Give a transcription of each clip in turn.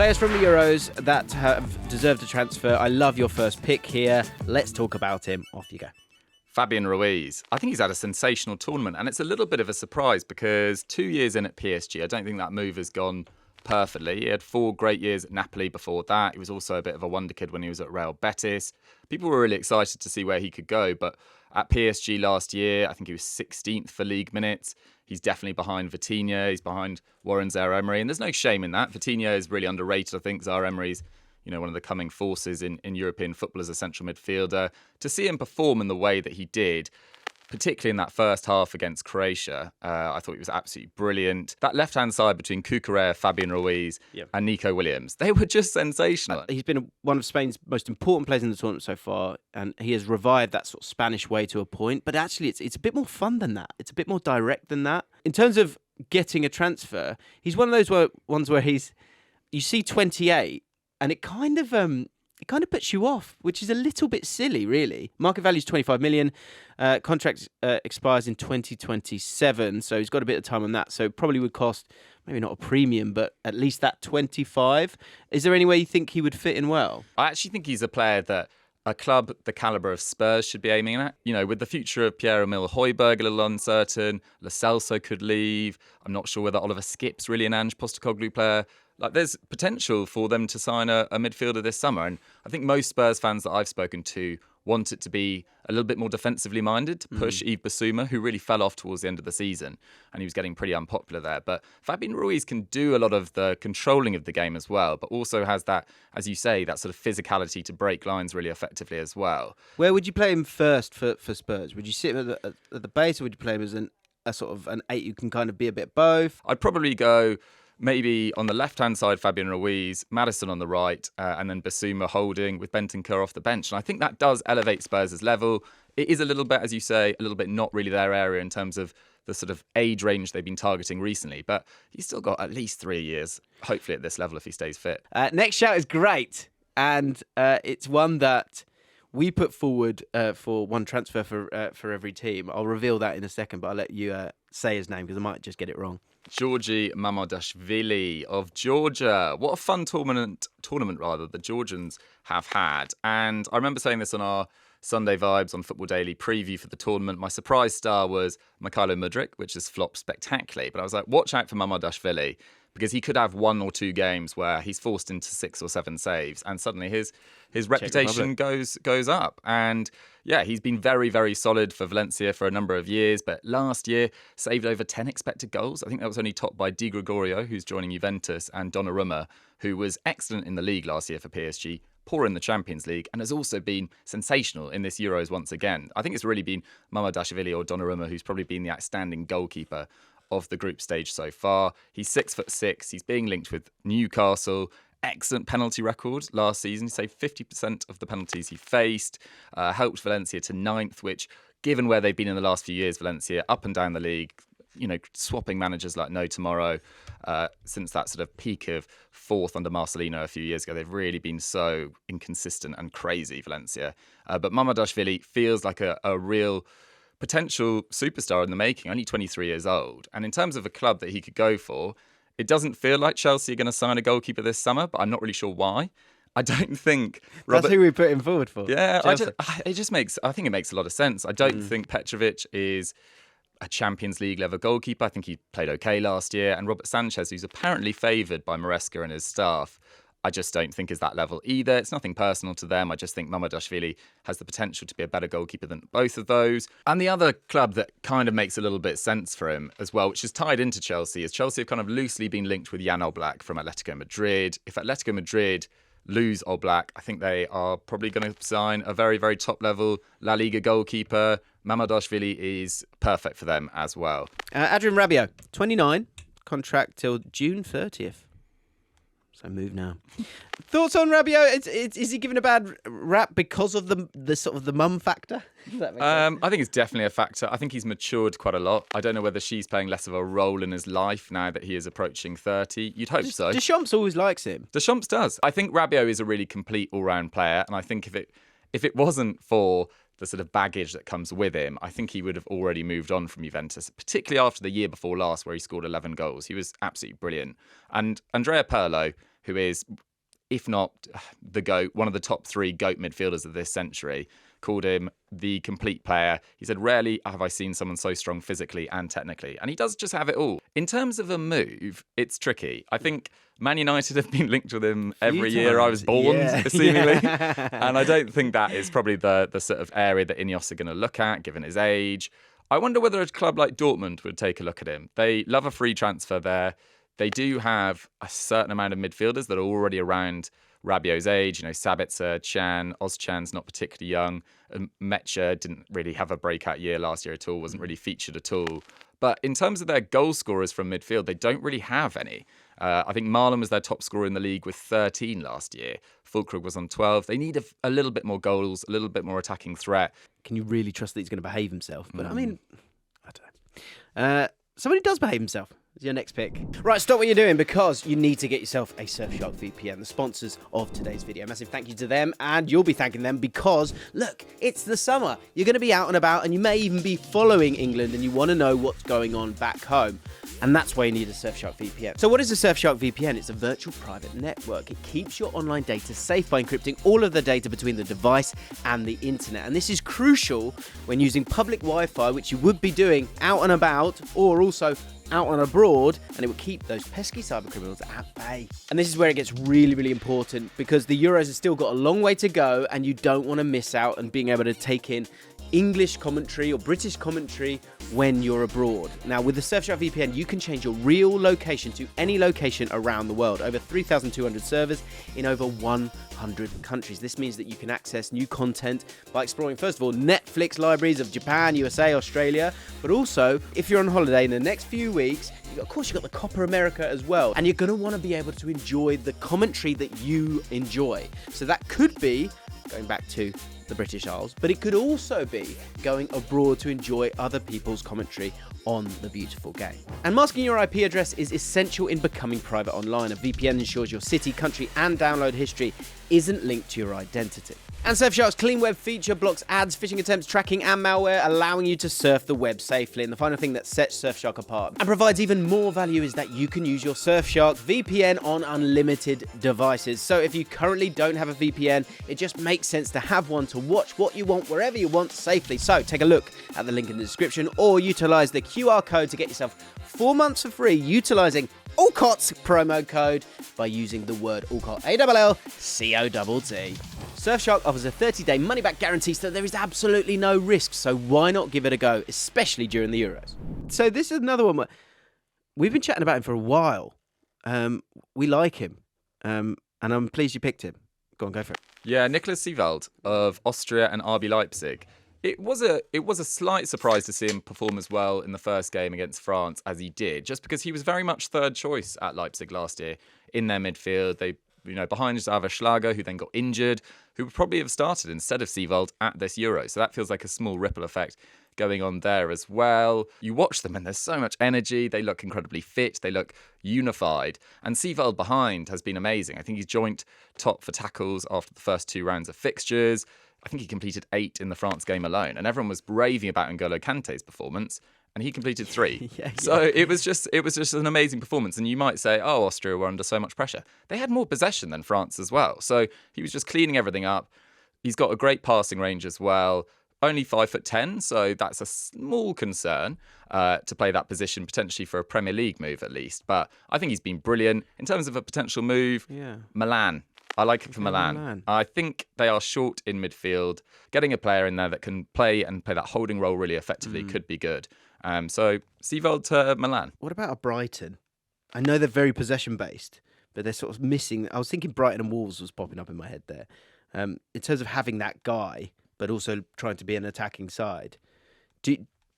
Players from the Euros that have deserved a transfer. I love your first pick here. Let's talk about him. Off you go. Fabian Ruiz. I think he's had a sensational tournament, and it's a little bit of a surprise because 2 years in at PSG, I don't think that move has gone perfectly. He had 4 great years at Napoli before that. He was also a bit of a wonder kid when he was at Real Betis. People were really excited to see where he could go, but at PSG last year, I think he was 16th for league minutes. He's definitely behind Vitinha. He's behind Warren Zaire-Emery, and there's no shame in that. Vitinha is really underrated. I think Zaire-Emery's one of the coming forces in European football as a central midfielder. To see him perform in the way that he did, particularly in that first half against Croatia, I thought he was absolutely brilliant. That left-hand side between Cucurella, Fabian Ruiz and Nico Williams, they were just sensational. He's been one of Spain's most important players in the tournament so far, and he has revived that sort of Spanish way to a point. But actually, it's a bit more fun than that. It's a bit more direct than that. In terms of getting a transfer, he's one of those ones where you see 28, and it kind of puts you off, which is a little bit silly, really. Market value is 25 million. Contract expires in 2027, so he's got a bit of time on that. So probably would cost maybe not a premium, but at least that 25. Is there any way you think he would fit in well? I actually think he's a player that a club the calibre of Spurs should be aiming at. With the future of Pierre-Emile Højbjerg a little uncertain, Lo Celso could leave. I'm not sure whether Oliver Skipp's really an Ange Postecoglou player. There's potential for them to sign a midfielder this summer. And I think most Spurs fans that I've spoken to want it to be a little bit more defensively minded, to push Yves Bissouma, who really fell off towards the end of the season. And he was getting pretty unpopular there. But Fabian Ruiz can do a lot of the controlling of the game as well, but also has that, as you say, that sort of physicality to break lines really effectively as well. Where would you play him first for Spurs? Would you sit him at the base, or would you play him as a sort of an 8 who can kind of be a bit both? I'd probably go maybe on the left-hand side, Fabian Ruiz, Maddison on the right, and then Bissouma holding with Bentancur off the bench. And I think that does elevate Spurs' level. It is a little bit, as you say, a little bit not really their area in terms of the sort of age range they've been targeting recently. But he's still got at least 3 years, hopefully at this level, if he stays fit. Next shout is great. And it's one that we put forward for one transfer for every team. I'll reveal that in a second, but I'll let you say his name because I might just get it wrong. Georgi Mamardashvili of Georgia. What a fun tournament the Georgians have had. And I remember saying this on our Sunday Vibes on Football Daily preview for the tournament. My surprise star was Mykhailo Mudryk, which has flopped spectacularly. But I was like, watch out for Mamardashvili, because he could have 1 or 2 games where he's forced into 6 or 7 saves, and suddenly his reputation goes up. And yeah, he's been very, very solid for Valencia for a number of years, but last year saved over 10 expected goals. I think that was only topped by Di Gregorio, who's joining Juventus, and Donnarumma, who was excellent in the league last year for PSG, poor in the Champions League, and has also been sensational in this Euros once again. I think it's really been Mamardashvili or Donnarumma who's probably been the outstanding goalkeeper of the group stage so far. He's 6'6". He's being linked with Newcastle. Excellent penalty record last season. He saved 50% of the penalties he faced. Helped Valencia to 9th, which, given where they've been in the last few years, Valencia up and down the league, swapping managers like no tomorrow, since that sort of peak of 4th under Marcelino a few years ago, they've really been so inconsistent and crazy, Valencia. But Mamardashvili feels like a real potential superstar in the making, only 23 years old. And in terms of a club that he could go for, it doesn't feel like Chelsea are going to sign a goalkeeper this summer, but I'm not really sure why. I don't think that's who we put him forward for. Yeah, I think it makes a lot of sense. I don't think Petrovic is a Champions League level goalkeeper. I think he played okay last year. And Robert Sanchez, who's apparently favoured by Maresca and his staff, I just don't think is that level either. It's nothing personal to them. I just think Mamardashvili has the potential to be a better goalkeeper than both of those. And the other club that kind of makes a little bit sense for him as well, which is tied into Chelsea, is Chelsea have kind of loosely been linked with Jan Oblak from Atletico Madrid. If Atletico Madrid lose Oblak, I think they are probably going to sign a very, very top-level La Liga goalkeeper. Mamardashvili is perfect for them as well. Adrien Rabiot, 29, contract till June 30th. So move now. Thoughts on Rabiot? Is he given a bad rap because of the sort of the mum factor? Does that make sense? I think it's definitely a factor. I think he's matured quite a lot. I don't know whether she's playing less of a role in his life now that he is approaching 30. You'd hope so. Deschamps always likes him. Deschamps does. I think Rabiot is a really complete all-round player, and I think if it wasn't for the sort of baggage that comes with him, I think he would have already moved on from Juventus, particularly after the year before last where he scored 11 goals. He was absolutely brilliant. And Andrea Pirlo, who is, if not the GOAT, one of the top 3 GOAT midfielders of this century, called him the complete player. He said, rarely have I seen someone so strong physically and technically. And he does just have it all. In terms of a move, it's tricky. I think Man United have been linked with him every year I was born, seemingly. And I don't think that is probably the sort of area that Ineos are going to look at, given his age. I wonder whether a club like Dortmund would take a look at him. They love a free transfer there. They do have a certain amount of midfielders that are already around Rabiot's age. Sabitzer, Chan, Ozcan's not particularly young. Mecha didn't really have a breakout year last year at all, wasn't really featured at all. But in terms of their goal scorers from midfield, they don't really have any. I think Marlon was their top scorer in the league with 13 last year. Fulkrug was on 12. They need a little bit more goals, a little bit more attacking threat. Can you really trust that he's going to behave himself? But I mean, I don't know. Somebody does behave himself. Is your next pick. Right, stop what you're doing because you need to get yourself a Surfshark VPN, the sponsors of today's video. Massive thank you to them, and you'll be thanking them because, look, it's the summer. You're going to be out and about, and you may even be following England, and you want to know what's going on back home. And that's why you need a Surfshark VPN. So what is a Surfshark VPN? It's a virtual private network. It keeps your online data safe by encrypting all of the data between the device and the internet. And this is crucial when using public Wi-Fi, which you would be doing out and about, or also out and abroad, and it will keep those pesky cyber criminals at bay. And this is where it gets really, really important because the Euros have still got a long way to go, and you don't want to miss out on being able to take in English commentary or British commentary when you're abroad. Now, with the Surfshark VPN, you can change your real location to any location around the world. Over 3,200 servers in over 100 countries. This means that you can access new content by exploring, first of all, Netflix libraries of Japan, USA, Australia, but also, if you're on holiday in the next few weeks, of course, you've got the Copa America as well. And you're going to want to be able to enjoy the commentary that you enjoy. So that could be going back to the British Isles, but it could also be going abroad to enjoy other people's commentary on the beautiful game. And masking your IP address is essential in becoming private online. A VPN ensures your city, country, and download history isn't linked to your identity. And Surfshark's Clean Web feature blocks ads, phishing attempts, tracking, and malware, allowing you to surf the web safely. And the final thing that sets Surfshark apart and provides even more value is that you can use your Surfshark VPN on unlimited devices. So if you currently don't have a VPN, it just makes sense to have one to watch what you want wherever you want safely. So take a look at the link in the description or utilize the QR code to get yourself 4 months for free utilizing Allcott's promo code by using the word Allcott, ALLCOTT. Surfshark offers a 30-day money-back guarantee, so there is absolutely no risk. So why not give it a go, especially during the Euros? So this is another one where we've been chatting about him for a while. We like him, and I'm pleased you picked him. Go for it. Yeah, Niklas Siewald of Austria and RB Leipzig. It was a slight surprise to see him perform as well in the first game against France as he did, just because he was very much third choice at Leipzig last year in their midfield. They, behind Xaver Schlager, who then got injured, who would probably have started instead of Siewald at this Euro. So that feels like a small ripple effect going on there as well. You watch them and there's so much energy. They look incredibly fit. They look unified. And Siewald behind has been amazing. I think he's joint top for tackles after the first 2 rounds of fixtures. I think he completed 8 in the France game alone. And everyone was raving about N'Golo Kante's performance. And he completed 3. Yeah. So it was just an amazing performance. And you might say, oh, Austria were under so much pressure. They had more possession than France as well. So he was just cleaning everything up. He's got a great passing range as well. Only 5'10", so that's a small concern to play that position, potentially for a Premier League move at least. But I think he's been brilliant. In terms of a potential move, Milan. I like it for Milan. I think they are short in midfield. Getting a player in there that can play that holding role really effectively could be good. So Siewald to Milan. What about a Brighton? I know they're very possession-based, but they're sort of missing. I was thinking Brighton and Wolves was popping up in my head there. In terms of having that guy, but also trying to be an attacking side.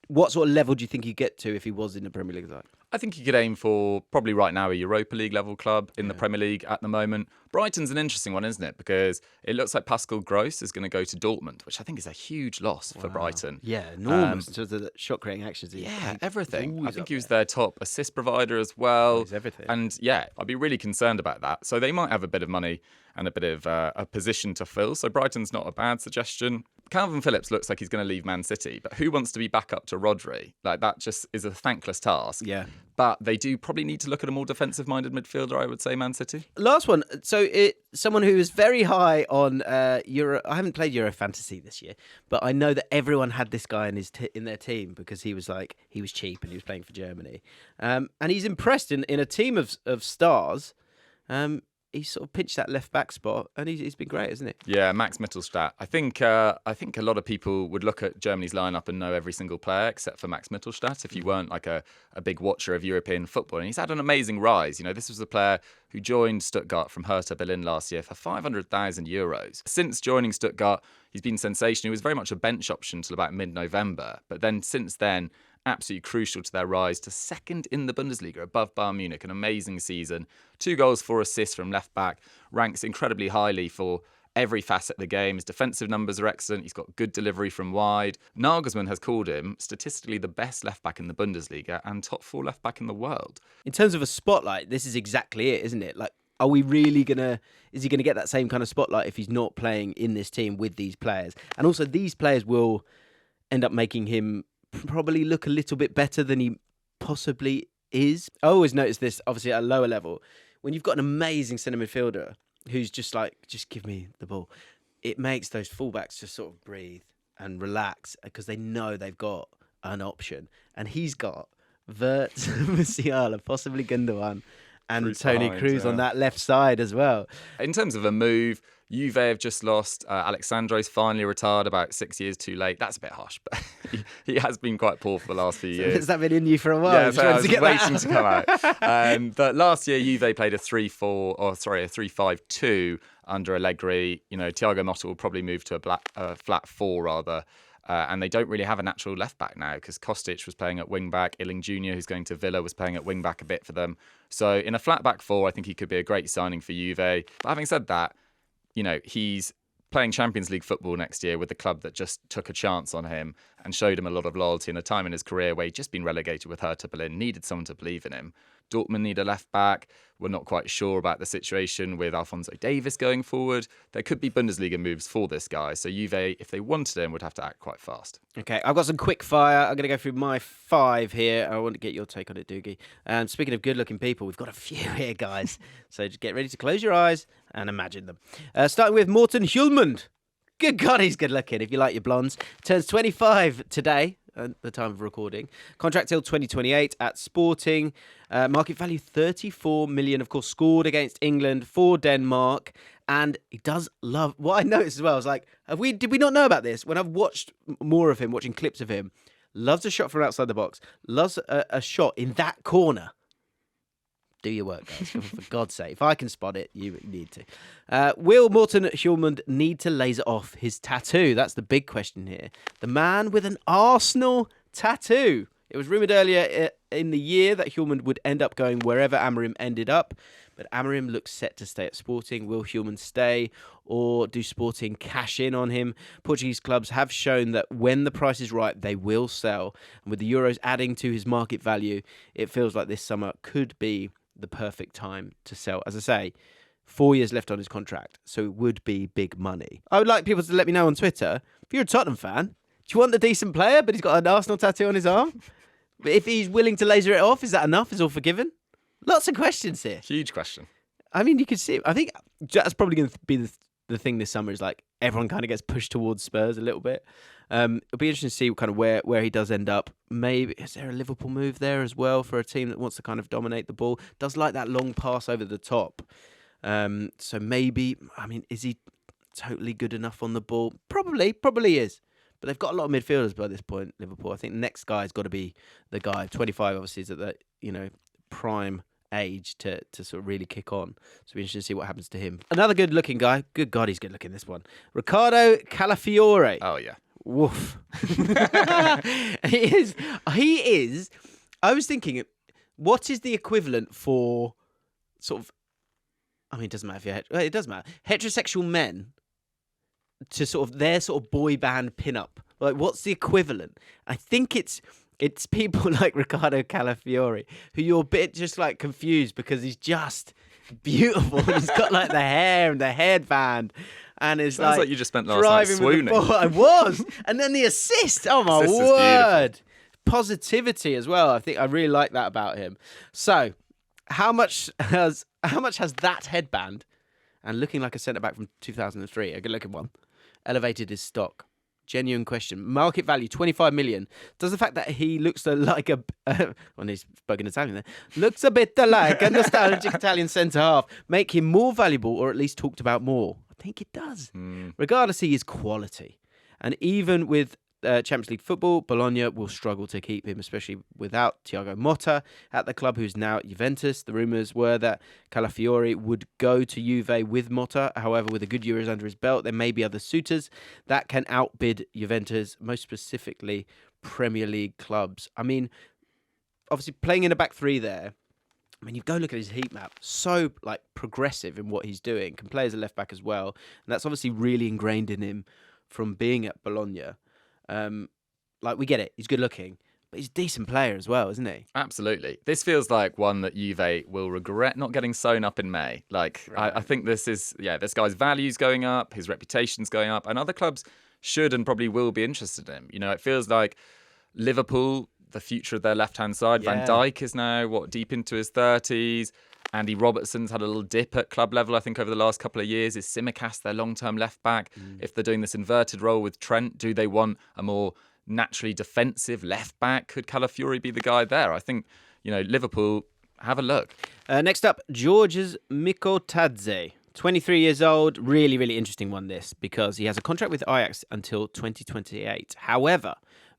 What sort of level do you think he'd get to if he was in the Premier League side? I think he could aim for probably right now a Europa League level club in the Premier League at the moment. Brighton's an interesting one, isn't it? Because it looks like Pascal Gross is going to go to Dortmund, which I think is a huge loss for Brighton. Yeah, enormous in terms of the shot-creating actions. Everything. I think he was their top assist provider as well. He's everything. And I'd be really concerned about that. So they might have a bit of money and a bit of a position to fill. So Brighton's not a bad suggestion. Calvin Phillips looks like he's going to leave Man City, but who wants to be back up to Rodri? Like, that just is a thankless task. Yeah. But they do probably need to look at a more defensive-minded midfielder, I would say, Man City. Last one. So someone who is very high on Euro. I haven't played Euro Fantasy this year, but I know that everyone had this guy in their team because he was cheap and he was playing for Germany, and he's impressed in a team of stars. He's sort of pinched that left back spot, and he's been great, isn't he? Yeah, Max Mittelstadt. I think a lot of people would look at Germany's lineup and know every single player except for Max Mittelstadt if you weren't like a big watcher of European football. And he's had an amazing rise. You know, this was a player who joined Stuttgart from Hertha Berlin last year for €500,000. Since joining Stuttgart, he's been sensational. He was very much a bench option until about mid-November, but then since then, absolutely crucial to their rise to second in the Bundesliga above Bayern Munich. An amazing season. 2 goals, 4 assists from left back. Ranks incredibly highly for every facet of the game. His defensive numbers are excellent. He's got good delivery from wide. Nagelsmann has called him statistically the best left back in the Bundesliga and top 4 left back in the world. In terms of a spotlight, this is exactly it, isn't it? Like, are we really is he gonna get that same kind of spotlight if he's not playing in this team with these players? And also, these players will end up making him probably look a little bit better than he possibly is. I always notice this, obviously, at a lower level. When you've got an amazing centre midfielder who's just give me the ball, it makes those fullbacks just sort of breathe and relax because they know they've got an option. And he's got Wirtz, Musiala, possibly Gundogan, and Toni Kroos on that left side as well. In terms of a move, Juve have just lost. Alexandro's finally retired about 6 years too late. That's a bit harsh, but he has been quite poor for the last few years. Has that been in you for a while? Yeah, so I was waiting to come out. But last year, Juve played a 3-5-2 under Allegri. You know, Thiago Motta will probably move to a flat 4 rather. And they don't really have a natural left back now because Kostic was playing at wing back. Illing Jr., who's going to Villa, was playing at wing back a bit for them. So in a flat back 4, I think he could be a great signing for Juve. But having said that, you know, he's playing Champions League football next year with the club that just took a chance on him and showed him a lot of loyalty in a time in his career where he'd just been relegated with Hertha Berlin, needed someone to believe in him. Dortmund need a left back. We're not quite sure about the situation with Alphonso Davies going forward. There could be Bundesliga moves for this guy. So Juve, if they wanted him, would have to act quite fast. Okay, I've got some quick fire. I'm going to go through my 5 here. I want to get your take on it, Doogie. Speaking of good-looking people, we've got a few here, guys. So just get ready to close your eyes and imagine them. Starting with Morten Hjulmand. Good God, he's good-looking, if you like your blondes. Turns 25 today. At the time of recording. Contract till 2028 at Sporting. Market value 34 million. Of course, scored against England for Denmark. And he does love... What I noticed as well, I was like, did we not know about this? When I've watched more of him, watching clips of him, loves a shot from outside the box. Loves a shot in that corner. Do your work, guys. For God's sake. If I can spot it, you need to. Will Morten Hjulmand need to laser off his tattoo? That's the big question here. The man with an Arsenal tattoo. It was rumoured earlier in the year that Hjulmand would end up going wherever Amorim ended up. But Amorim looks set to stay at Sporting. Will Hjulmand stay or do Sporting cash in on him? Portuguese clubs have shown that when the price is right, they will sell. And with the Euros adding to his market value, it feels like this summer could be the perfect time to sell. As I say, 4 years left on his contract, so it would be big money. I would like people to let me know on Twitter, if you're a Tottenham fan, do you want the decent player, but he's got an Arsenal tattoo on his arm? If he's willing to laser it off, is that enough? Is all forgiven? Lots of questions here. Huge question. I mean, you could see, I think that's probably going to be the thing this summer is like everyone kind of gets pushed towards Spurs a little bit. It'll be interesting to see kind of where he does end up. Maybe is there a Liverpool move there as well for a team that wants to kind of dominate the ball? Does like that long pass over the top. So maybe, I mean, is he totally good enough on the ball? Probably is. But they've got a lot of midfielders by this point, Liverpool. I think the next guy's got to be the guy. 25 obviously is at that, prime age to sort of really kick on. So it'll be interesting to see what happens to him. Another good-looking guy. Good God, he's good-looking, this one. Riccardo Calafiore. Oh, yeah. Woof. He is. I was thinking, what is the equivalent for sort of, I mean, it doesn't matter if it does matter. Heterosexual men to sort of their sort of boy band pin-up. Like, what's the equivalent? I think it's people like Riccardo Calafiore who you're a bit just like confused because he's just beautiful. He's got like the hair and the headband and is Sounds like you just spent last night driving with swooning. the ball. I was, and then the assist. Oh my Assist is word! Positivity as well. I think I really like that about him. So, how much has that headband and looking like a centre back from 2003, a good looking one, elevated his stock? Genuine question. Market value 25 million. Does the fact that he looks like when he's spoken Italian there, looks a bit like a nostalgic Italian centre half, make him more valuable or at least talked about more? I think it does. Regardless, he is quality. And even with Champions League football, Bologna will struggle to keep him, especially without Thiago Motta at the club, who's now at Juventus. The rumours were that Calafiori would go to Juve with Motta. However, with a good Euros under his belt, there may be other suitors that can outbid Juventus, most specifically Premier League clubs. I mean, obviously playing in a back three there, I mean, you go look at his heat map, so progressive in what he's doing, can play as a left back as well. And that's obviously really ingrained in him from being at Bologna. We get it. He's good looking, but he's a decent player as well, isn't he? Absolutely. This feels like one that Juve will regret not getting sewn up in May. I think this guy's value's going up, his reputation's going up, and other clubs should and probably will be interested in him. You know, it feels like Liverpool, the future of their left-hand side. Yeah. Van Dijk is now, deep into his 30s. Andy Robertson's had a little dip at club level, I think, over the last couple of years. Is Tsimikas their long-term left-back? If they're doing this inverted role with Trent, do they want a more naturally defensive left-back? Could Calafiori be the guy there? I think, Liverpool, have a look. Next up, Georgia's Mikotadze. 23 years old. Really, really interesting one, this, because he has a contract with Ajax until 2028. However,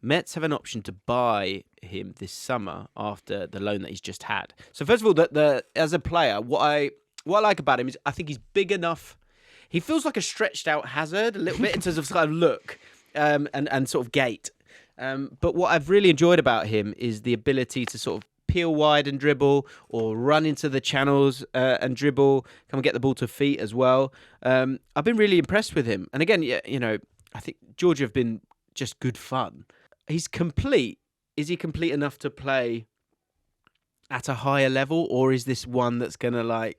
Mets have an option to buy him this summer after the loan that he's just had. So first of all, as a player, what I like about him is I think he's big enough. He feels like a stretched out Hazard a little bit in terms of kind of look and sort of gait. But what I've really enjoyed about him is the ability to sort of peel wide and dribble, or run into the channels and dribble, come and get the ball to feet as well. I've been really impressed with him. And again, I think Georgia have been just good fun. He's complete. Is he complete enough to play at a higher level, or is this one that's going to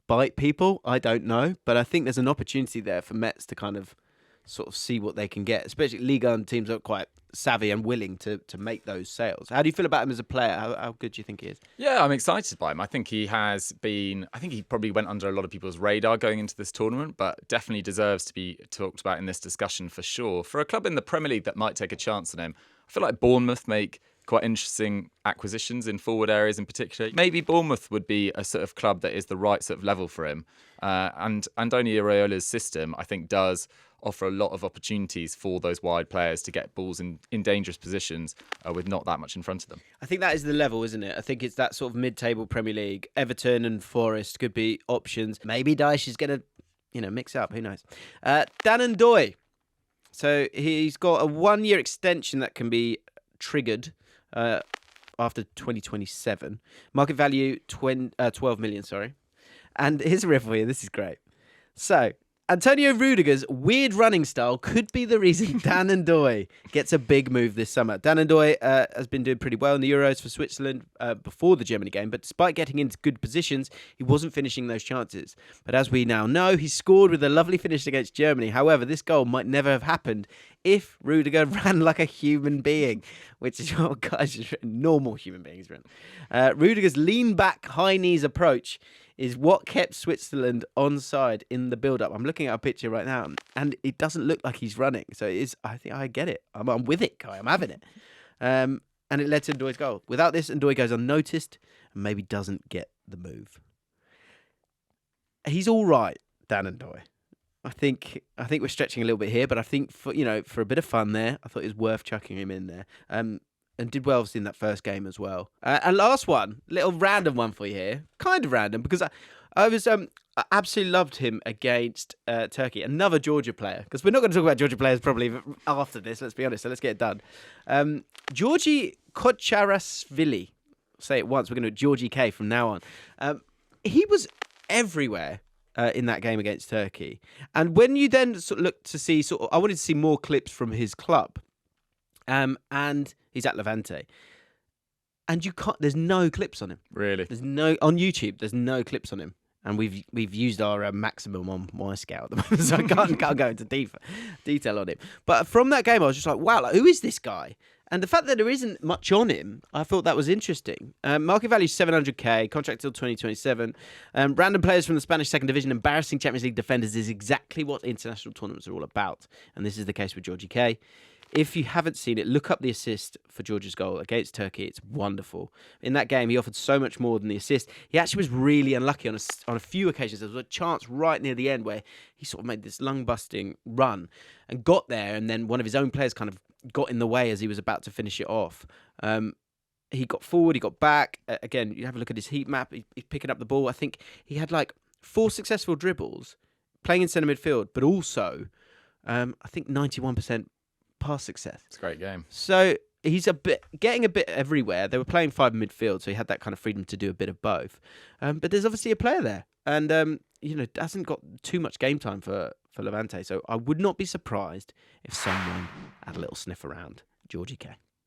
bite people? I don't know, but I think there's an opportunity there for Mets to kind of sort of see what they can get, especially Liga and teams are quite savvy and willing to make those sales. How do you feel about him as a player? How good do you think he is? Yeah, I'm excited by him. I think he probably went under a lot of people's radar going into this tournament, but definitely deserves to be talked about in this discussion for sure. For a club in the Premier League that might take a chance on him, I feel like Bournemouth make quite interesting acquisitions in forward areas in particular. Maybe Bournemouth would be a sort of club that is the right sort of level for him. And Andoni Iraola's system, I think, does offer a lot of opportunities for those wide players to get balls in dangerous positions with not that much in front of them. I think that is the level, isn't it? I think it's that sort of mid-table Premier League. Everton and Forest could be options. Maybe Dyche is going to, mix up. Who knows? Dan Ndoye. So he's got a 1-year extension that can be triggered after 2027. Market value 12 million, sorry. And here's a riff for you. This is great. So Antonio Rudiger's weird running style could be the reason Dan Ndoye gets a big move this summer. Dan Ndoye has been doing pretty well in the Euros for Switzerland before the Germany game, but despite getting into good positions, he wasn't finishing those chances. But as we now know, he scored with a lovely finish against Germany. However, this goal might never have happened if Rudiger ran like a human being, which is what guys just written, normal human beings written. Rudiger's lean back, high knees approach is what kept Switzerland onside in the build-up. I'm looking at a picture right now, and it doesn't look like he's running. So it is. I think I get it. I'm with it, Kai. I'm having it. And it led to Ndoye's goal. Without this, Ndoye goes unnoticed and maybe doesn't get the move. He's all right, Dan Ndoye. I think we're stretching a little bit here, but I think for a bit of fun there, I thought it was worth chucking him in there. And did well in that first game as well. And last one, little random one for you here. Kind of random, because I absolutely loved him against Turkey. Another Georgia player, because we're not going to talk about Georgia players probably after this, let's be honest, so let's get it done. Georgi Kocharashvili. Say it once, we're going to do Georgie K from now on. He was everywhere in that game against Turkey. And when you then look to see, I wanted to see more clips from his club. And he's at Levante. And there's no clips on him. Really? On YouTube, there's no clips on him. And we've used our maximum on my scout at the moment, so I can't go into detail on him. But from that game, I was just like, wow, like, who is this guy? And the fact that there isn't much on him, I thought that was interesting. Market value is 700k, contract till 2027. Random players from the Spanish second division, embarrassing Champions League defenders is exactly what international tournaments are all about. And this is the case with Georgie K. If you haven't seen it, look up the assist for Georgia's goal against Turkey. It's wonderful. In that game, he offered so much more than the assist. He actually was really unlucky on a few occasions. There was a chance right near the end where he sort of made this lung-busting run and got there, and then one of his own players kind of got in the way as he was about to finish it off. He got forward, he got back. Again, you have a look at his heat map. He's picking up the ball. I think he had like 4 successful dribbles, playing in centre midfield, but also, I think 91% pass success. It's a great game. So he's getting a bit everywhere. They were playing 5 midfield, so he had that kind of freedom to do a bit of both. But there's obviously a player there, and hasn't got too much game time for Levante. So I would not be surprised if someone had a little sniff around Georgie K.